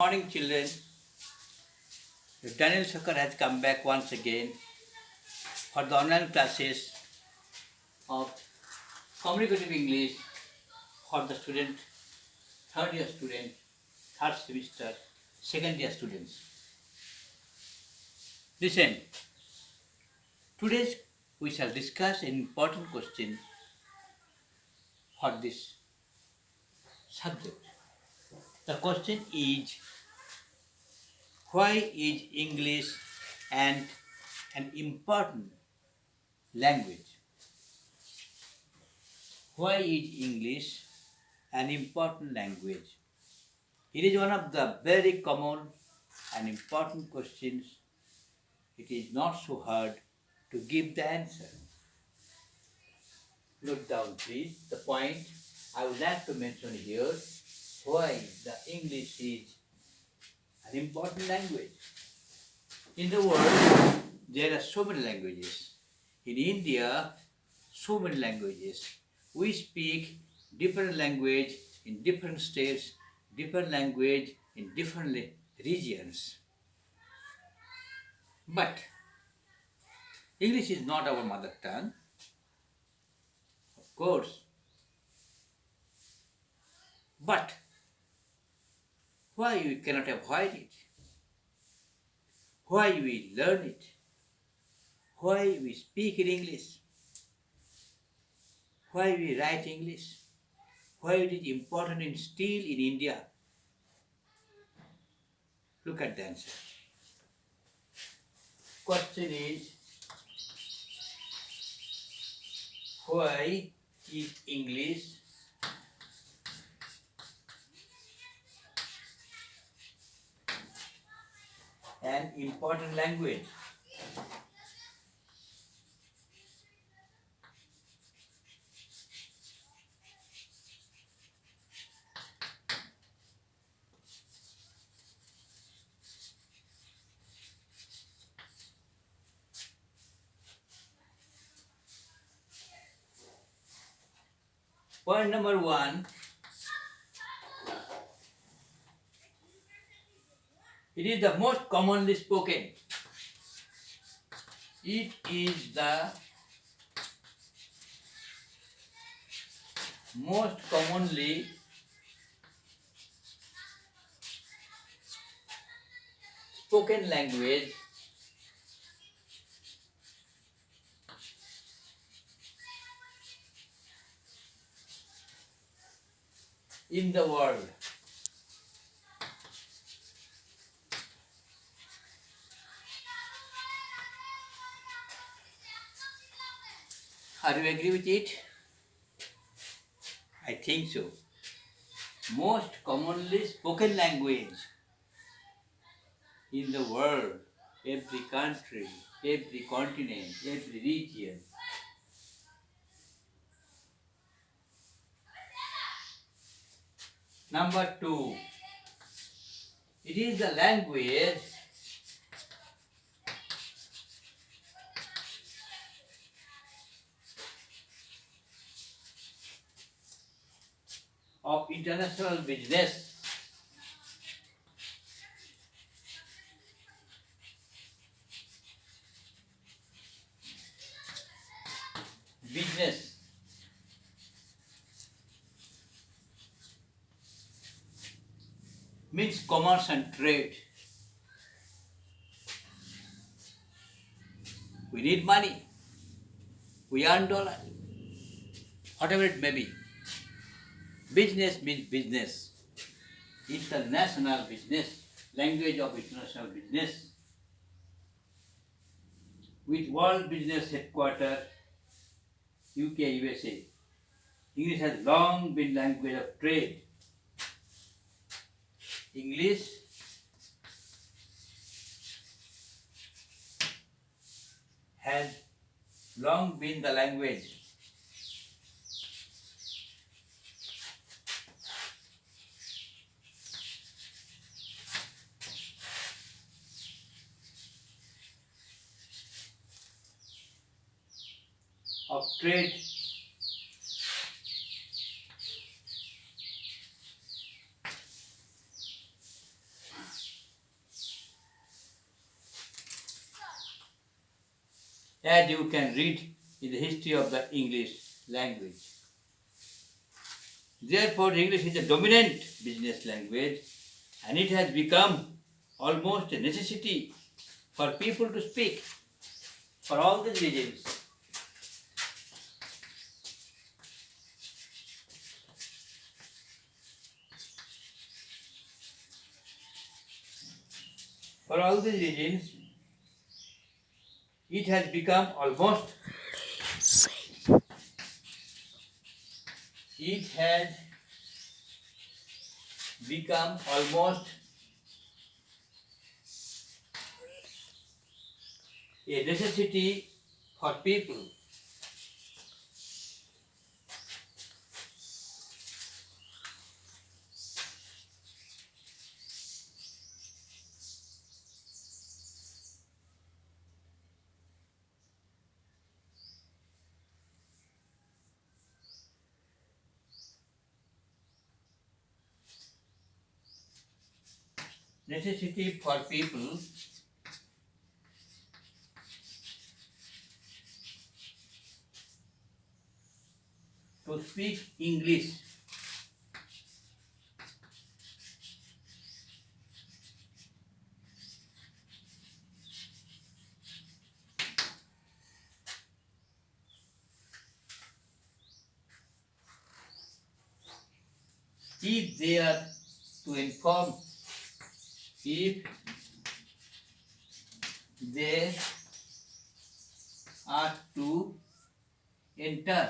Morning, children. Daniel Shankar has come back once again for the online classes of communicative English for the student, third year student, third semester, second year students. Listen, today we shall discuss an important question for this subject. The question is, why is English and an important language? Why is English an important language? It is one of the very common and important questions. It is not so hard to give the answer. Note down please the point I would like to mention here, why the English is an important language. In the world, there are so many languages. In India, so many languages. We speak different language in different states, different language in different regions. But English is not our mother tongue, of course. But why we cannot avoid it? Why we learn it? Why we speak in English? Why we write English? Why it is important in still in India? Look at the answer. Question is, why is English an important language? Point number one, it is the most commonly spoken. It is the most commonly spoken language in the world. Are you agree with it? I think so. Most commonly spoken language in the world, every country, every continent, every region. Number two, it is the language of international business. Business means commerce and trade. We need money. We earn dollar. Whatever it may be. Business means business. International business. Language of international business. With world business headquarters, UK, USA. English has long been language of trade. English has long been the language of trade. as you can read in the history of the English language. Therefore, English is a dominant business language and it has become almost a necessity for people to speak for all these reasons. For all these reasons, it has become almost it has become almost a necessity for people. Necessity for people to speak English. If they are to inform, if they are to enter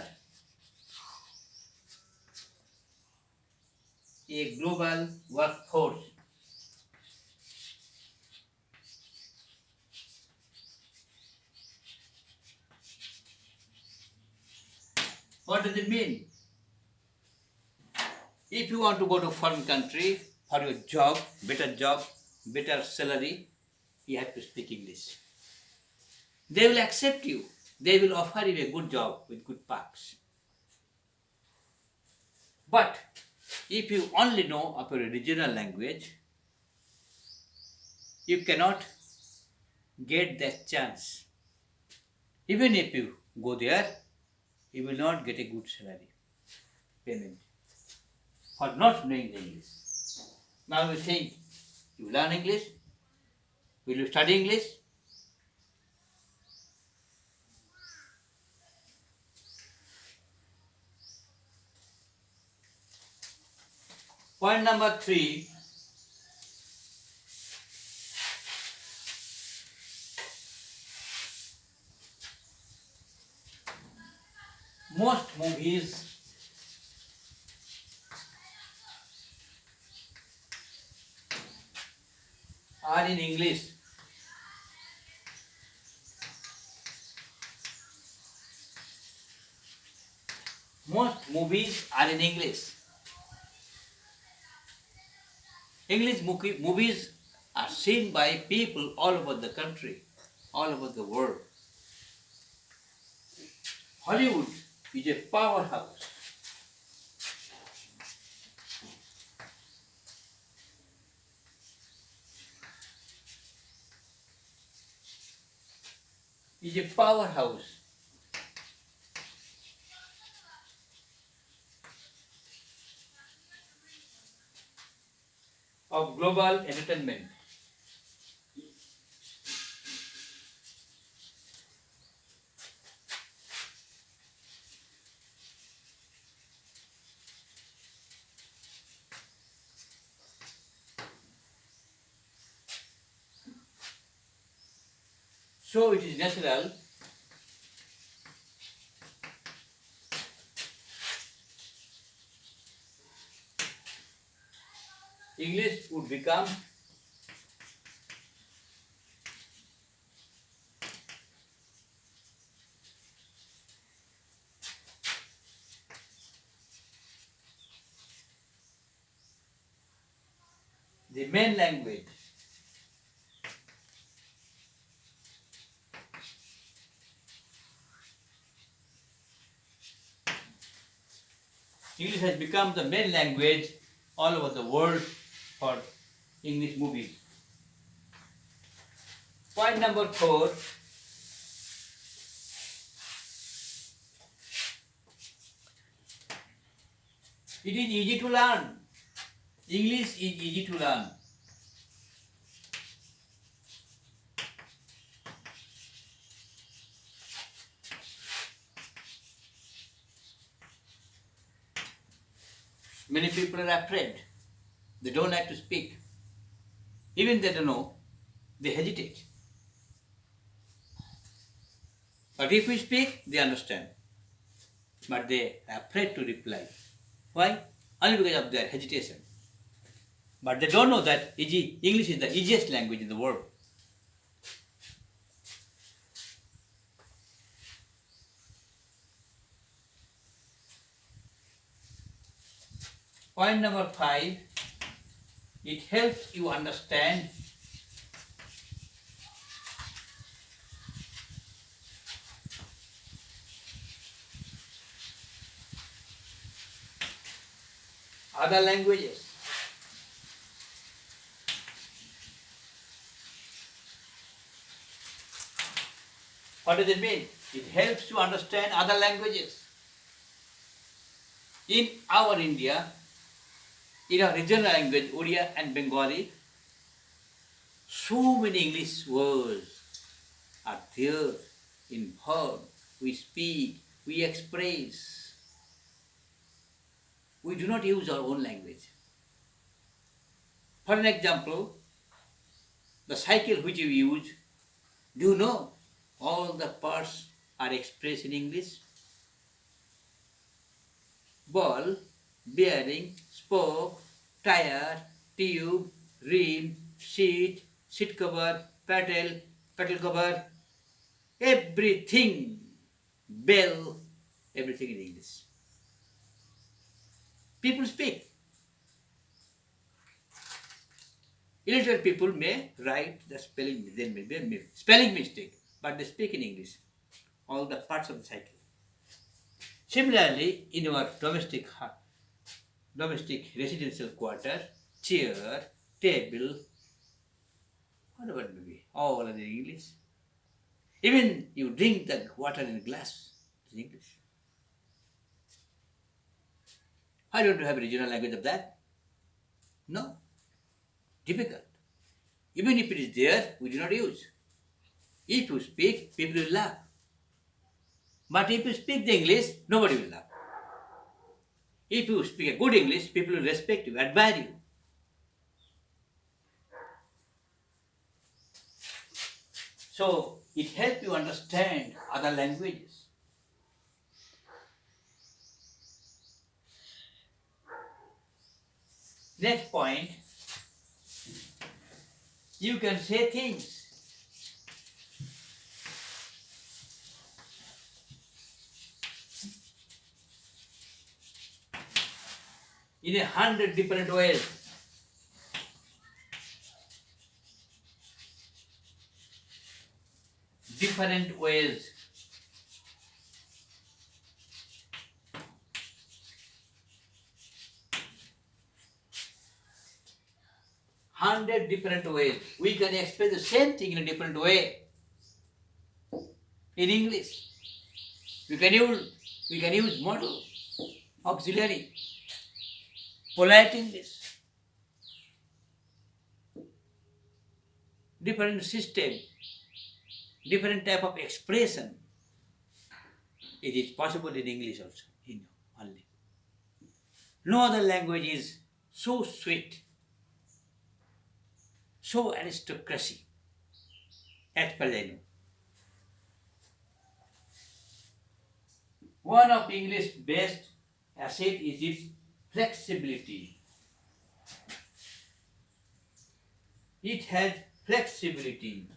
a global workforce. What does it mean? If you want to go to foreign country for your job, better salary, you have to speak English. They will accept you. They will offer you a good job with good perks. But if you only know of your regional language, you cannot get that chance. Even if you go there, you will not get a good salary payment for not knowing the English. Now you think, you learn English? Will you study English? Point number 3, most movies are in English. Most movies are in English. English movies are seen by people all over the country, all over the world. Hollywood is a powerhouse. Is a powerhouse of global entertainment. So it is natural English would become the main language. English has become the main language all over the world for English movies. Point number 4, It is easy to learn. English is easy to learn. Many people are afraid. They don't like to speak. Even they don't know, they hesitate. But if we speak, they understand. But they are afraid to reply. Why? Only because of their hesitation. But they don't know that English is the easiest language in the world. Point number 5, it helps you understand other languages. What does it mean? It helps you understand other languages. In our India, in our regional language, Odia and Bengali, so many English words are there involved. We speak, we express. We do not use our own language. For an example, the cycle which you use, do you know all the parts are expressed in English? Ball, bearing, spoke, tire, tube, rim, seat, seat cover, pedal, pedal cover, everything, bell, everything in English. People speak. Illiterate people may write the spelling, there may be a spelling mistake, but they speak in English, all the parts of the cycle. Similarly, in our domestic residential quarter, chair, table, whatever it may be, all are in English. Even you drink the water in a glass, it's English. Why don't you have a regional language of that? No. Difficult. Even if it is there, we do not use. If you speak, people will laugh. But if you speak the English, nobody will laugh. If you speak a good English, people will respect you, admire you. So, it helps you understand other languages. Next point, you can say things. In 100 different ways. Different ways. Hundred different ways. We can express the same thing in a different way. In English, we can use modal, auxiliary, polite English, different system, different type of expression. It is possible in English also, only. No other language is so sweet, so aristocracy, as per I know. One of English's best asset is its flexibility. It has flexibility.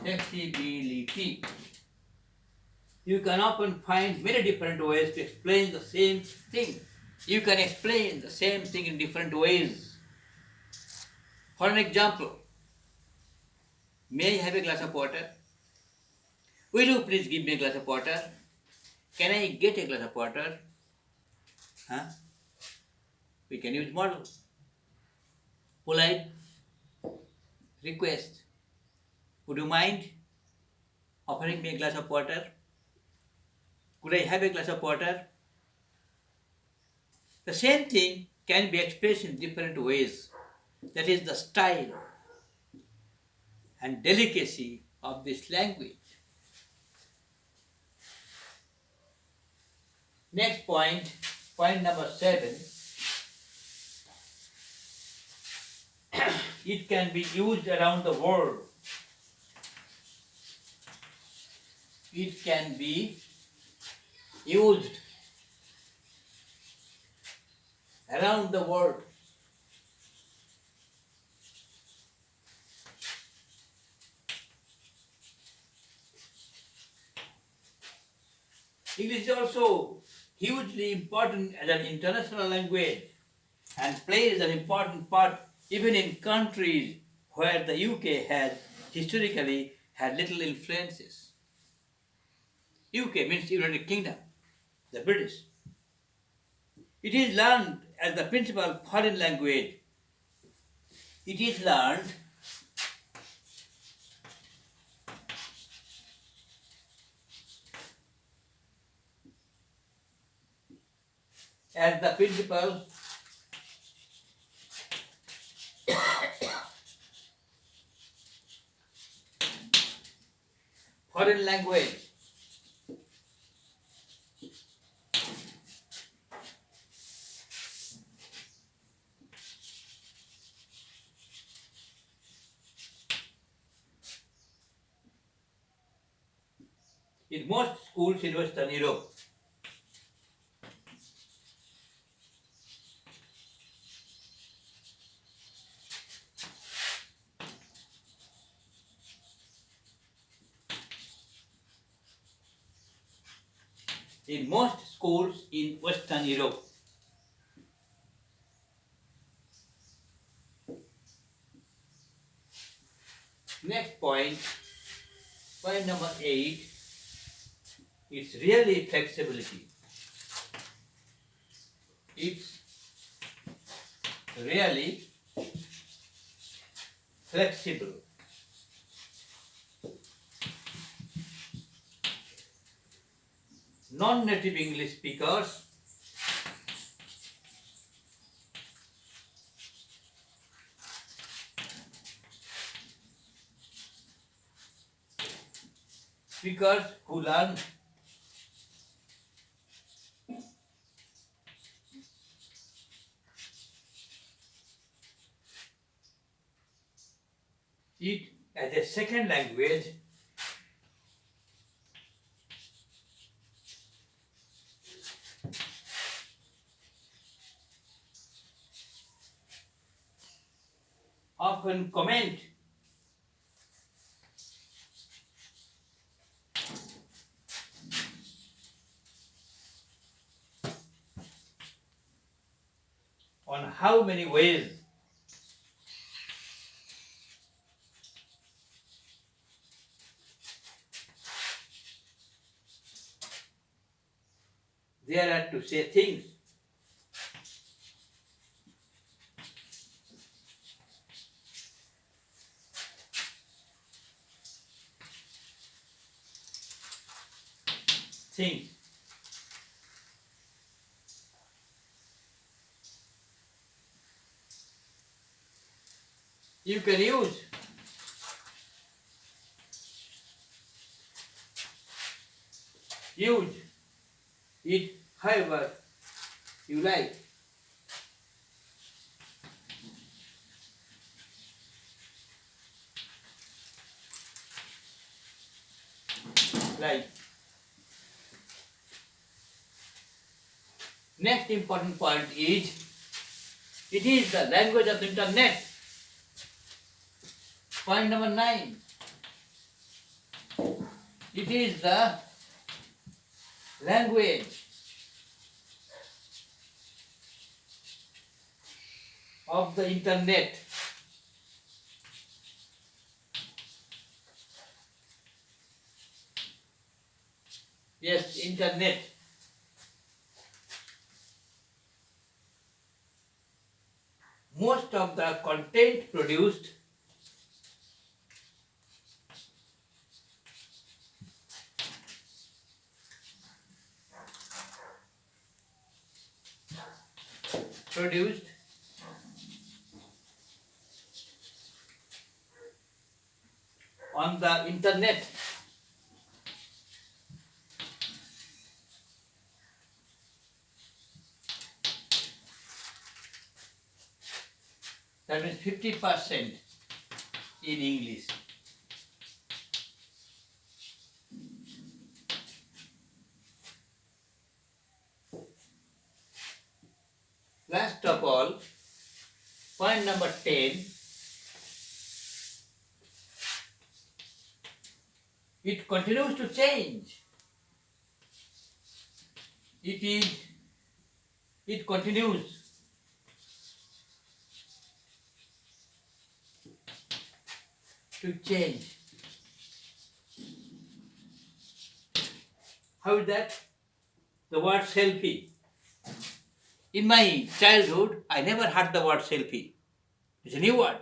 Flexibility. You can often find many different ways to explain the same thing. You can explain the same thing in different ways. For an example, may I have a glass of water? Will you please give me a glass of water? Can I get a glass of water? Huh? We can use model. Polite request. Would you mind offering me a glass of water? Could I have a glass of water? The same thing can be expressed in different ways. That is the style and delicacy of this language. Next point, point number 7. It can be used around the world. It can be used around the world. English is also hugely important as an international language and plays an important part even in countries where the UK has historically had little influences. UK means United Kingdom, the British. It is learned as the principal foreign language. It is learned as the principal foreign language. In most schools in Western Europe. In most schools in Western Europe. Next point, point number 8, is really flexibility. It's really flexible. Non-native English speakers who learn it as a second language often comment on how many ways there are to say things. Things. You can use it however you like. Right. Next important point is it is the language of the internet. Point number 9. It is the language of the internet. Yes, internet. Most of the content produced introduced on the internet. That means 50% in English. Last of all, point number 10, it continues to change. It continues to change. How is that? The word selfie. In my childhood, I never heard the word selfie. It's a new word.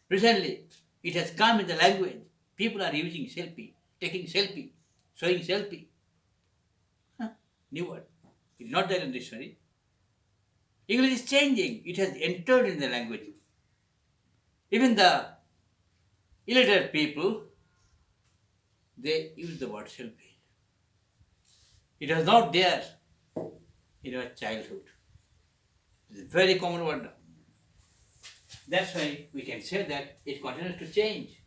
Recently, it has come in the language. People are using selfie, taking selfie, showing selfie. New word. It's not there in the dictionary. English is changing. It has entered in the language. Even the illiterate people, they use the word selfie. It was not there in our childhood. It's a very common word now. That's why we can say that it continues to change.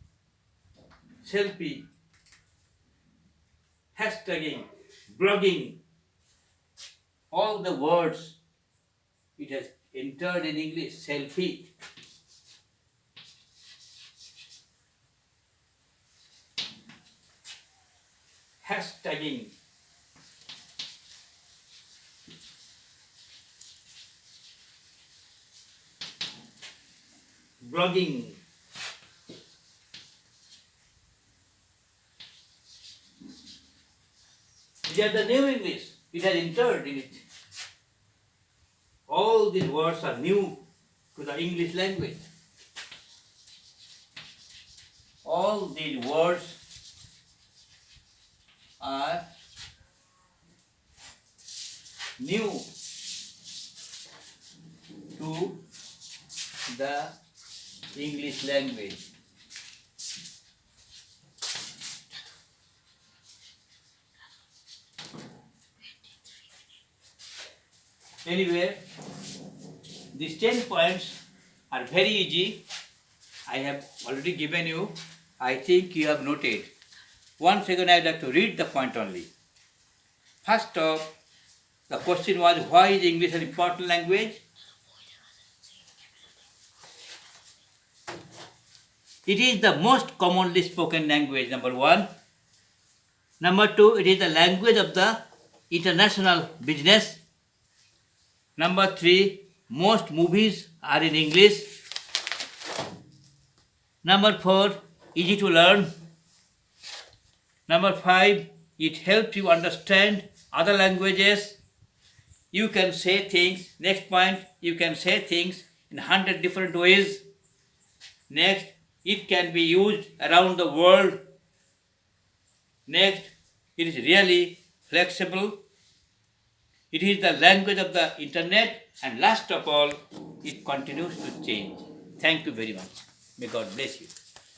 Selfie, hashtagging, blogging, all the words it has entered in English. Selfie. Hashtagging. Blogging. These are the new English. It has entered in it. All these words are new to the English language. All these words are new to the English language. Anyway, these 10 points are very easy. I have already given you. I think you have noted. Once again, I would like to read the point only. First off, the question was, why is English an important language? It is the most commonly spoken language, number one. Number two, it is the language of the international business. Number three, most movies are in English. Number four, easy to learn. Number five, it helps you understand other languages. You can say things, next point, you can say things in 100 different ways. Next, it can be used around the world. Next, it is really flexible. It is the language of the internet, and last of all, it continues to change. Thank you very much. May God bless you.